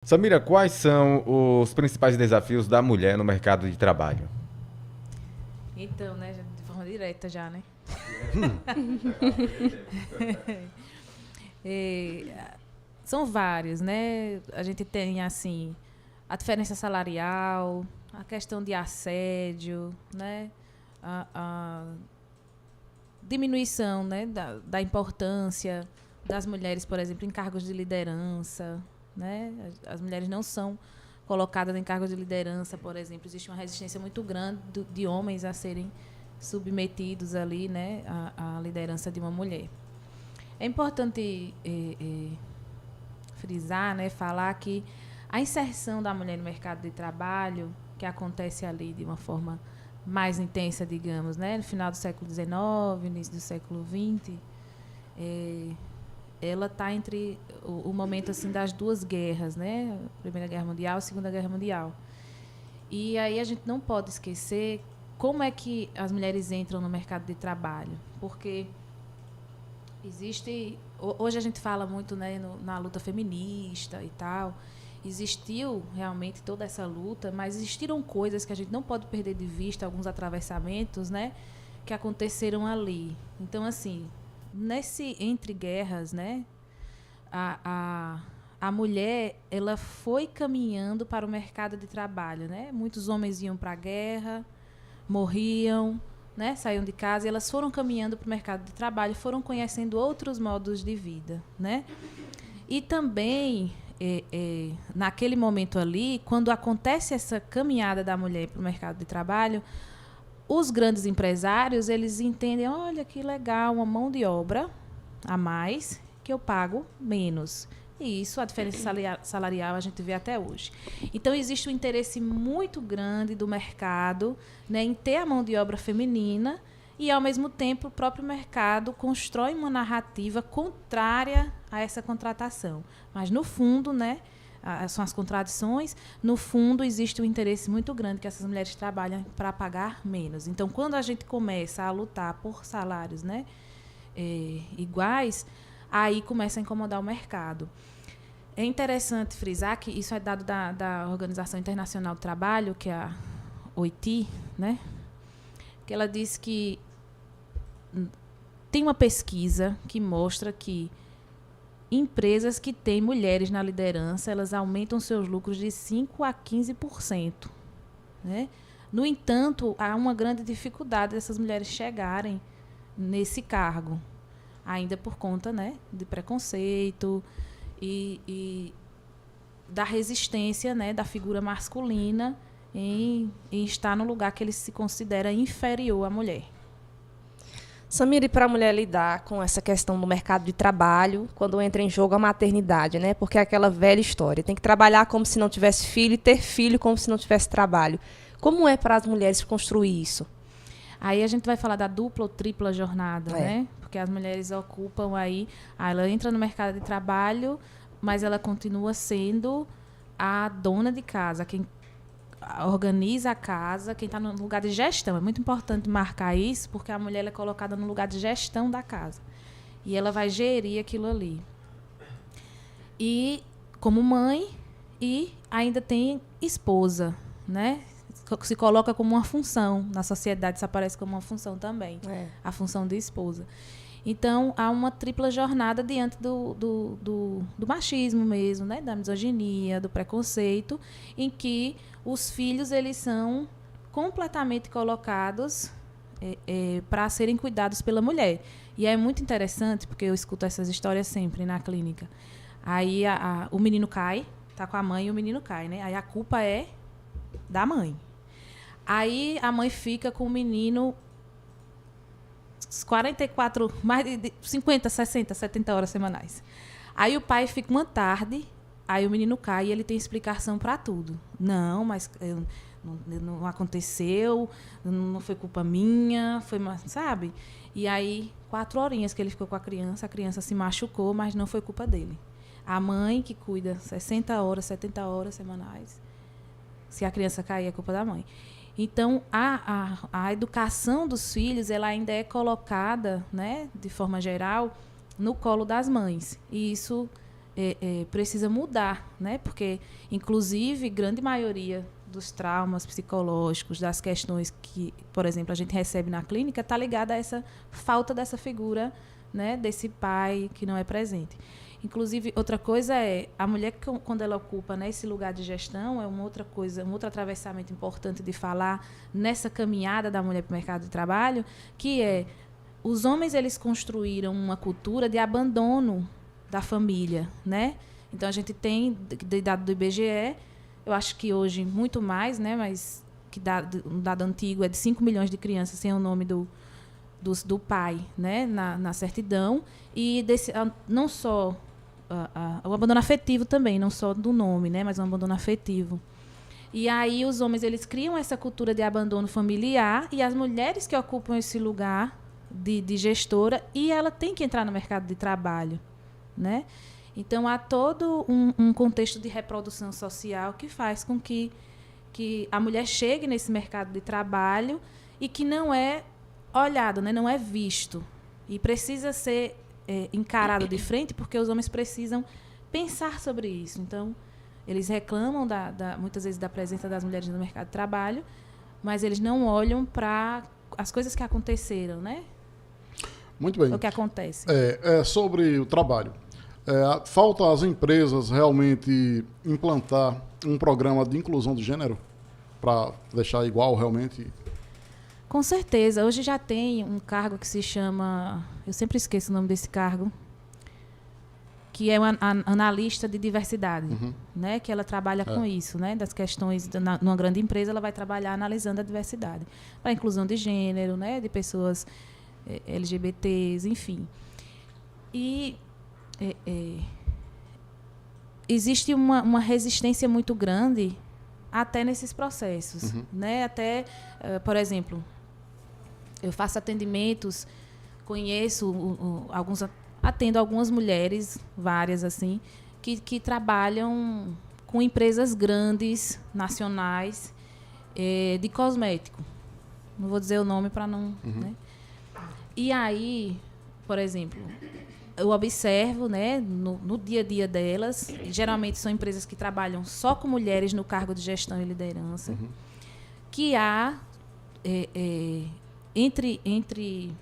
Samira, quais são os principais desafios da mulher no mercado de trabalho? Então, né, de forma direta já, né? É, são vários, né? A gente tem, assim, a diferença salarial, a questão de assédio, né? A diminuição, né, da importância das mulheres, por exemplo, em cargos de liderança, né? As mulheres não são colocadas em cargos de liderança, por exemplo. Existe uma resistência muito grande de homens a serem submetidos ali, né, à liderança de uma mulher. É importante frisar, né, falar que a inserção da mulher no mercado de trabalho, que acontece ali de uma forma mais intensa, digamos, né, no final do século XIX, início do século XX, ela está entre o momento assim das duas guerras, né, Primeira Guerra Mundial e Segunda Guerra Mundial. E aí a gente não pode esquecer como é que as mulheres entram no mercado de trabalho, porque existe, hoje a gente fala muito, né, na luta feminista e tal. Existiu realmente toda essa luta, mas existiram coisas que a gente não pode perder de vista, alguns atravessamentos, né, que aconteceram ali. Então, assim, nesse entre guerras, né, a mulher, ela foi caminhando para o mercado de trabalho, né? Muitos homens iam para a guerra, morriam, né? Saíam de casa e elas foram caminhando para o mercado de trabalho, foram conhecendo outros modos de vida, né? E também, naquele momento ali, quando acontece essa caminhada da mulher para o mercado de trabalho, os grandes empresários, eles entendem, olha que legal, uma mão de obra a mais que eu pago menos. E isso, a diferença salarial, a gente vê até hoje. Então, existe um interesse muito grande do mercado, né, em ter a mão de obra feminina e, ao mesmo tempo, o próprio mercado constrói uma narrativa contrária a essa contratação. Mas, no fundo, né, são as contradições, no fundo, existe um interesse muito grande que essas mulheres trabalham para pagar menos. Então, quando a gente começa a lutar por salários, né, iguais, aí começa a incomodar o mercado. É interessante frisar que isso é dado da Organização Internacional do Trabalho, que é a OIT, né? Que ela diz que tem uma pesquisa que mostra que empresas que têm mulheres na liderança, elas aumentam seus lucros de 5% a 15%. Né? No entanto, há uma grande dificuldade dessas mulheres chegarem nesse cargo, ainda por conta, né, de preconceito e da resistência, né, da figura masculina em estar no lugar que ele se considera inferior à mulher. Samira, e para a mulher lidar com essa questão do mercado de trabalho, quando entra em jogo a maternidade, né? Porque é aquela velha história, tem que trabalhar como se não tivesse filho e ter filho como se não tivesse trabalho. Como é para as mulheres construir isso? Aí a gente vai falar da dupla ou tripla jornada, né? Porque as mulheres ocupam aí, ela entra no mercado de trabalho, mas ela continua sendo a dona de casa, quem organiza a casa, quem está no lugar de gestão. É muito importante marcar isso, porque a mulher é colocada no lugar de gestão da casa. E ela vai gerir aquilo ali. E como mãe, e ainda tem esposa, né? Se coloca como uma função. Na sociedade isso aparece como uma função também. A função de esposa. Então, há uma tripla jornada diante do machismo mesmo, né? Da misoginia, do preconceito, em que os filhos eles são completamente colocados para serem cuidados pela mulher. E é muito interessante, porque eu escuto essas histórias sempre na clínica. Aí o menino cai, tá com a mãe e o menino cai, né? Aí a culpa é da mãe. Aí a mãe fica com o menino 44, mais de 50, 60, 70 horas semanais. Aí o pai fica uma tarde, aí o menino cai e ele tem explicação para tudo. Não, mas não aconteceu, não foi culpa minha, foi, sabe? E aí, 4 horinhas que ele ficou com a criança se machucou, mas não foi culpa dele. A mãe que cuida 60 horas, 70 horas semanais, se a criança cair, é culpa da mãe. Então, a educação dos filhos ela ainda é colocada, né, de forma geral, no colo das mães. E isso precisa mudar, né? Porque, inclusive, grande maioria dos traumas psicológicos, das questões que, por exemplo, a gente recebe na clínica, está ligada a essa falta dessa figura, né? Desse pai que não é presente. Inclusive, outra coisa é a mulher, quando ela ocupa, né, esse lugar de gestão, é uma outra coisa, um outro atravessamento importante de falar nessa caminhada da mulher para o mercado de trabalho, que é os homens, eles construíram uma cultura de abandono da família, né? Então, a gente tem, de dado do IBGE, eu acho que hoje muito mais, né? Mas um dado antigo é de 5 milhões de crianças sem o nome do pai, né? Na certidão. E não só o abandono afetivo também, não só do nome, né? Mas o abandono afetivo. E aí os homens, eles criam essa cultura de abandono familiar, e as mulheres que ocupam esse lugar de gestora, e ela tem que entrar no mercado de trabalho, né? Então, há todo um contexto de reprodução social que faz com que a mulher chegue nesse mercado de trabalho e que não é olhado, né? Não é visto. E precisa ser encarado de frente, porque os homens precisam pensar sobre isso. Então, eles reclamam, muitas vezes, da presença das mulheres no mercado de trabalho, mas eles não olham para as coisas que aconteceram, né? Muito bem. O que acontece. Sobre o trabalho. Falta às empresas realmente implantar um programa de inclusão de gênero para deixar igual realmente? Com certeza. Hoje já tem um cargo que se chama... Eu sempre esqueço o nome desse cargo. Que é uma analista de diversidade. Uhum. Né? Que ela trabalha com isso. Né? Das questões... Numa grande empresa, ela vai trabalhar analisando a diversidade. Para a inclusão de gênero, né? De pessoas LGBTs, enfim. E... existe uma resistência muito grande até nesses processos. Uhum. Né? Até, por exemplo, eu faço atendimentos, conheço atendo algumas mulheres, várias assim, que trabalham com empresas grandes, nacionais, de cosmético. Não vou dizer o nome para não... Uhum. Né? E aí, por exemplo... Eu observo, né, no dia a dia delas, geralmente são empresas que trabalham só com mulheres no cargo de gestão e liderança, Uhum. que há, entre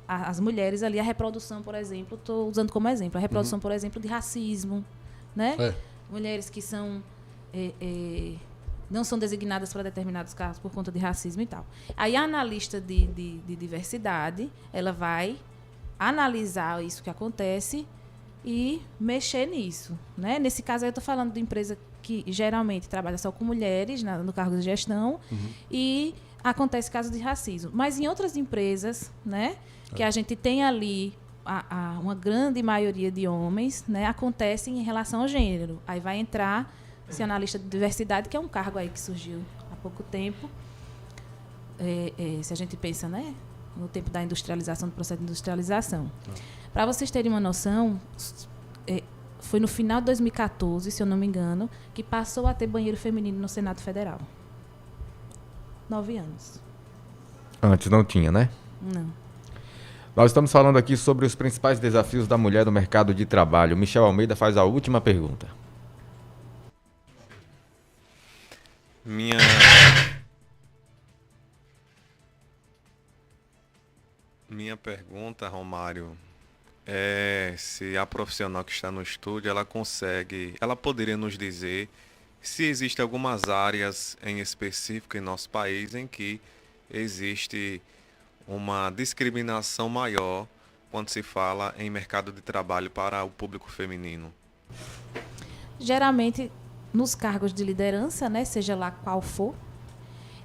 as mulheres ali, a reprodução, por exemplo, estou usando como exemplo, a reprodução, por exemplo, de racismo, né? Mulheres que são... não são designadas para determinados cargos por conta de racismo e tal. Aí a analista de diversidade, ela vai analisar isso que acontece e mexer nisso, né? Nesse caso aí eu estou falando de empresa que geralmente trabalha só com mulheres no cargo de gestão, e acontece casos de racismo. Mas em outras empresas, né, que a gente tem ali uma grande maioria de homens, né, acontece em relação ao gênero. Aí vai entrar esse analista de diversidade, que é um cargo aí que surgiu há pouco tempo. Se a gente pensa, né, no tempo da industrialização, do processo de industrialização. Para vocês terem uma noção, foi no final de 2014, se eu não me engano, que passou a ter banheiro feminino no Senado Federal. 9 anos. Antes não tinha, né? Não. Nós estamos falando aqui sobre os principais desafios da mulher no mercado de trabalho. Michel Almeida faz a última pergunta. Minha pergunta, Romário, é se a profissional que está no estúdio, ela poderia nos dizer se existem algumas áreas em específico em nosso país em que existe uma discriminação maior quando se fala em mercado de trabalho para o público feminino. Geralmente, nos cargos de liderança, né, seja lá qual for,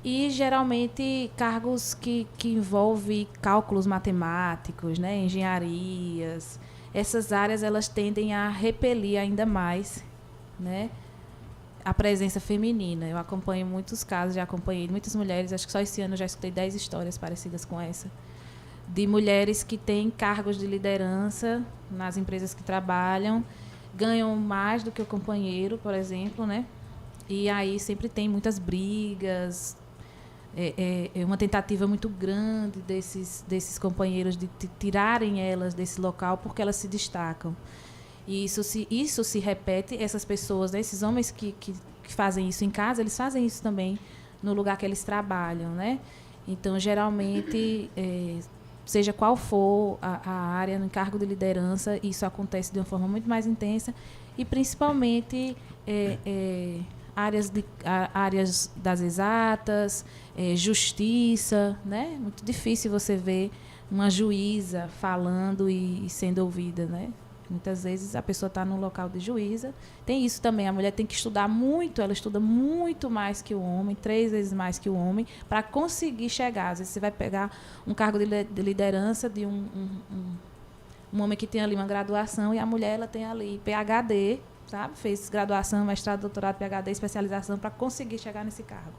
e geralmente cargos que envolvem cálculos matemáticos, né, engenharias, essas áreas elas tendem a repelir ainda mais, né, a presença feminina. Eu acompanho muitos casos, já acompanhei muitas mulheres, acho que só esse ano eu já escutei 10 histórias parecidas com essa, de mulheres que têm cargos de liderança nas empresas que trabalham, ganham mais do que o companheiro, por exemplo, né? E aí sempre tem muitas brigas, uma tentativa muito grande desses companheiros de tirarem elas desse local porque elas se destacam. E isso se repete, essas pessoas, né, esses homens que fazem isso em casa, eles fazem isso também no lugar que eles trabalham, né? Então, geralmente, seja qual for a área, no cargo de liderança, isso acontece de uma forma muito mais intensa e, principalmente, áreas das exatas, justiça, né? Muito difícil você ver uma juíza falando e sendo ouvida, né? Muitas vezes a pessoa está no local de juíza. Tem isso também, a mulher tem que estudar muito, ela estuda muito mais que o homem, 3 vezes mais que o homem, para conseguir chegar. Às vezes você vai pegar um cargo de liderança de um homem que tem ali uma graduação e a mulher ela tem ali PhD, sabe? Fez graduação, mestrado, doutorado, PhD, especialização para conseguir chegar nesse cargo.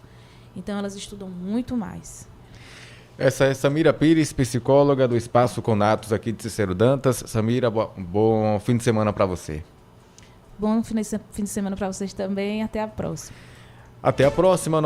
Então elas estudam muito mais. Essa é Samira Pires, psicóloga do Espaço Conatos aqui de Cícero Dantas. Samira, bom fim de semana para você. Bom fim de semana para vocês também. Até a próxima. Até a próxima.